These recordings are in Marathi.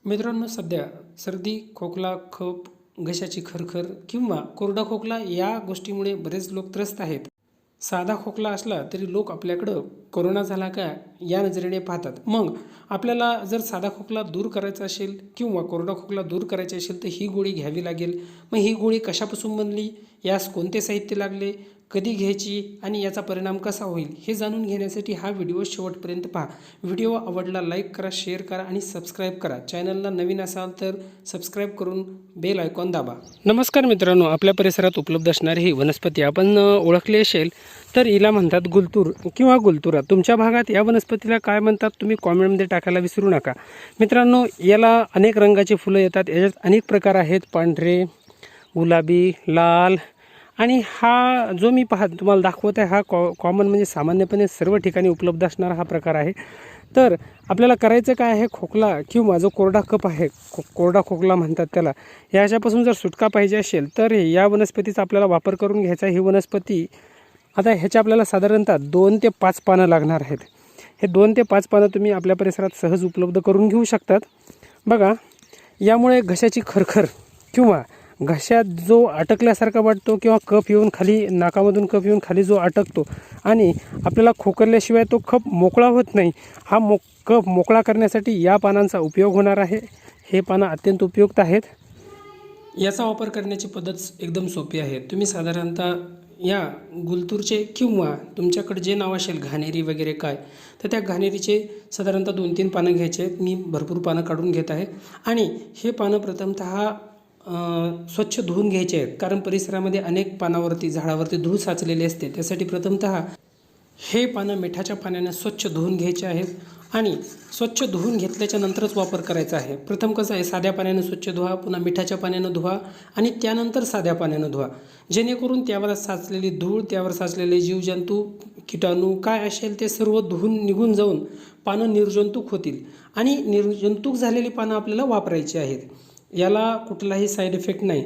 मित्रांनो, सध्या सर्दी, खोकला, कफ, घशाची खरखर किंवा कोरडा खोकला या गोष्टीमुळे बरेच लोक त्रस्त आहेत. साधा खोकला असला तरी लोक आपल्याकडं कोरोना झाला का या नजरेने पाहतात. मग आपल्याला जर साधा खोकला दूर करायचा असेल किंवा कोरडा खोकला दूर करायचा असेल तर ही गोळी घ्यावी लागेल. मग ही गोळी कशापासून बनली, यास कोणते साहित्य लागले, कधी घ्यायची आणि याचा परिणाम कसा होईल हे जाणून घेण्यासाठी हा व्हिडिओ शेवटपर्यंत पहा. व्हिडिओ आवडला लाईक करा, शेअर करा आणि सबस्क्राईब करा. चॅनलला नवीन असाल तर सबस्क्राईब करून बेल आयकॉन दाबा. नमस्कार मित्रांनो, आपल्या परिसरात उपलब्ध असणारी ही वनस्पती आपण ओळखली असेल तर हिला म्हणतात गुलतूर किंवा गुलतुरा. तुमच्या भागात या वनस्पतीला काय म्हणतात तुम्ही कॉमेंटमध्ये टाकायला विसरू नका. मित्रांनो, याला अनेक रंगाची फुलं येतात. याच्यात अनेक प्रकार आहेत, पांढरे, गुलाबी, लाल. आणि हा जो मी तुम्हाला दाखवत आहे हा कॉमन म्हणजे सामान्यपणे सर्व ठिकाणी उपलब्ध असणारा हा प्रकार आहे. तर आपल्याला करायचं काय आहे, खोकला किंवा जो कोरडा कफ आहे, कोरडा खोकला म्हणतात त्याला, याच्यापासून जर सुटका पाहिजे असेल तर या वनस्पतीचा आपल्याला वापर करून घ्यायचा. ही वनस्पती आता ह्याच्या आपल्याला साधारणतः 2 ते 5 पानं लागणार आहेत. हे 2 ते 5 पानं तुम्ही आपल्या परिसरात सहज उपलब्ध करून घेऊ शकतात. बघा, यामुळे घशाची खरखर किंवा घशात जो अटकल्यासारखा वाटतो किंवा कफ येऊन खाली, नाकामधून कफ येऊन खाली जो अटकतो आणि आपल्याला खोकल्याशिवाय तो कफ मोकळा होत नाही, हा कफ मोकळा करण्यासाठी या पानांचा उपयोग होणार आहे. हे पानं अत्यंत उपयुक्त आहेत. याचा वापर करण्याची पद्धत एकदम सोपी आहे. तुम्ही साधारणतः या गुलतूरचे किंवा तुमच्याकडे जे नाव असेल घाणेरी वगैरे काय, तर त्या घाणेरीचे साधारणतः 2-3 पानं घ्यायचे आहेत. मी भरपूर पानं काढून घेत आहे आणि हे पानं प्रथमतः स्वच्छ धुवून घ्यायचे आहेत. कारण परिसरामध्ये अनेक पानावरती, झाडावरती धूळ साचलेली असते. त्यासाठी प्रथमतः हे पानं मिठाच्या पाण्याने स्वच्छ धुवून घ्यायचे आहेत आणि स्वच्छ धुवून घेतल्याच्या नंतरच वापर करायचा आहे. प्रथम कसं आहे, साध्या पाण्यानं स्वच्छ धुवा, पुन्हा मिठाच्या पाण्यानं धुवा आणि त्यानंतर साध्या पाण्यानं धुवा, जेणेकरून त्यावर साचलेली धूळ, त्यावर साचलेले जीवजंतू, किटाणू काय असेल ते सर्व धुवून निघून जाऊन पानं निर्जंतुक होतील आणि निर्जंतुक झालेली पानं आपल्याला वापरायची आहेत. याला कुठलाही साईड इफेक्ट नाही.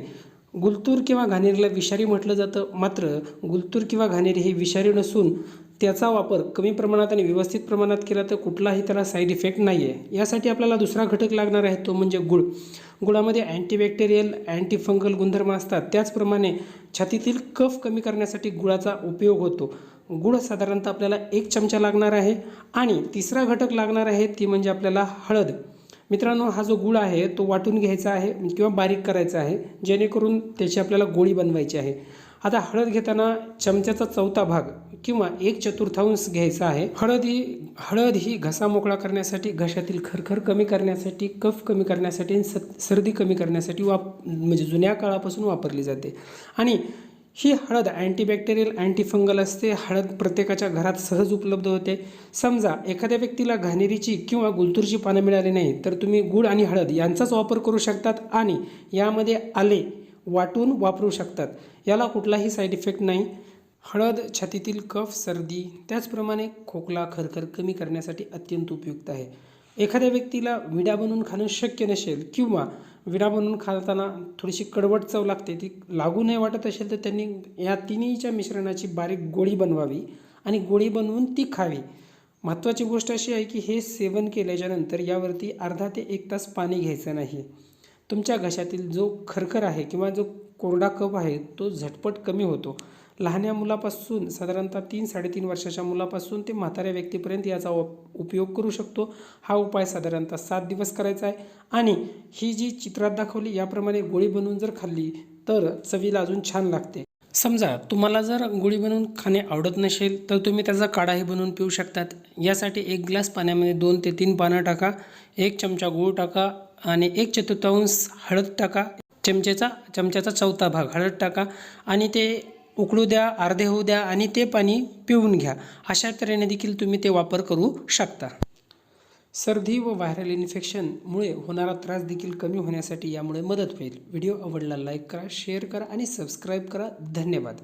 गुलतूर किंवा घाणेरीला विषारी म्हटलं जातं, मात्र गुलतूर किंवा घाणेरी ही विषारी नसून त्याचा वापर कमी प्रमाणात आणि व्यवस्थित प्रमाणात केला तर कुठलाही त्याला साईड इफेक्ट नाही आहे. यासाठी आपल्याला दुसरा घटक लागणार आहे, तो म्हणजे गुळ. गुळामध्ये अँटीबॅक्टेरियल, अँटीफंगल गुणधर्म असतात. त्याचप्रमाणे छातीतील कफ कमी करण्यासाठी गुळाचा उपयोग होतो. गुळ साधारणतः आपल्याला 1 चमचा लागणार आहे. आणि तिसरा घटक लागणार आहे ती म्हणजे आपल्याला हळद. मित्रांनो, हा जो गुळ आहे तो वाटून घ्यायचा आहे किंवा बारीक करायचा आहे, जेणेकरून त्याची आपल्याला गोळी बनवायची आहे. आता हळद घेताना चमच्याचा 1/4 भाग किंवा 1/4 घ्यायचा आहे. हळद ही घसा मोकळा करण्यासाठी, घशातील खरखर कमी करण्यासाठी, कफ कमी करण्यासाठी आणि सर्दी कमी करण्यासाठी म्हणजे जुन्या काळापासून वापरली जाते. आणि ही हळद अँटीबॅक्टेरियल, अँटीफंगल असते. हळद प्रत्येकाच्या घरात सहज उपलब्ध होते. समजा एखाद्या व्यक्तीला घाणेरीची किंवा गुलतूरची पानं मिळाली नाही तर तुम्ही गूळ आणि हळद यांचाच वापर करू शकतात आणि यामध्ये आले वाटून वापरू शकतात. याला कुठलाही साईड इफेक्ट नाही. हळद छातीतील कफ, सर्दी, त्याचप्रमाणे खोकला, खरखर कमी करण्यासाठी अत्यंत उपयुक्त आहे. एखाद्या व्यक्तीला विडा बनवून खाणं शक्य नसेल किंवा विडा बनवून खाताना थोडीशी कडवट चव लागते, ती लागू नाही वाटत असेल तर त्यांनी या तिन्हीच्या मिश्रणाची बारीक गोळी बनवावी आणि गोळी बनवून ती खावी. महत्त्वाची गोष्ट अशी आहे की हे सेवन केल्याच्यानंतर यावरती अर्धा ते 1 तास पाणी घ्यायचं नाही. तुमच्या घशातील जो खरखर आहे किंवा जो कोरडा कफ आहे तो झटपट कमी होतो. लहान्या मुलापासून साधारणतः 3-3.5 वर्षाच्या मुलापासून ते म्हाताऱ्या व्यक्तीपर्यंत याचा उपयोग करू शकतो. हा उपाय साधारणतः 7 दिवस करायचा आहे आणि ही जी चित्रात दाखवली याप्रमाणे गोळी बनवून जर खाल्ली तर चवीला अजून छान लागते. समजा तुम्हाला जर गोळी बनवून खाणे आवडत नसेल तर तुम्ही त्याचा काढाही बनवून पिऊ शकतात. यासाठी 1 ग्लास पाण्यामध्ये 2 ते 3 पानं टाका, 1 चमचा गूळ टाका आणि 1/4 हळद टाका. चमच्याचा 1/4 भाग हळद टाका आणि ते उकळू द्या, अर्धे होऊ द्या आणि ते पाणी पिऊन घ्या. अशा तऱ्हेने देखील तुम्ही ते वापर करू शकता. सर्दी व व्हायरल इन्फेक्शनमुळे होणारा त्रास देखील कमी होण्यासाठी यामुळे मदत होईल. व्हिडिओ आवडला लाईक करा, शेअर करा आणि सबस्क्राईब करा. धन्यवाद.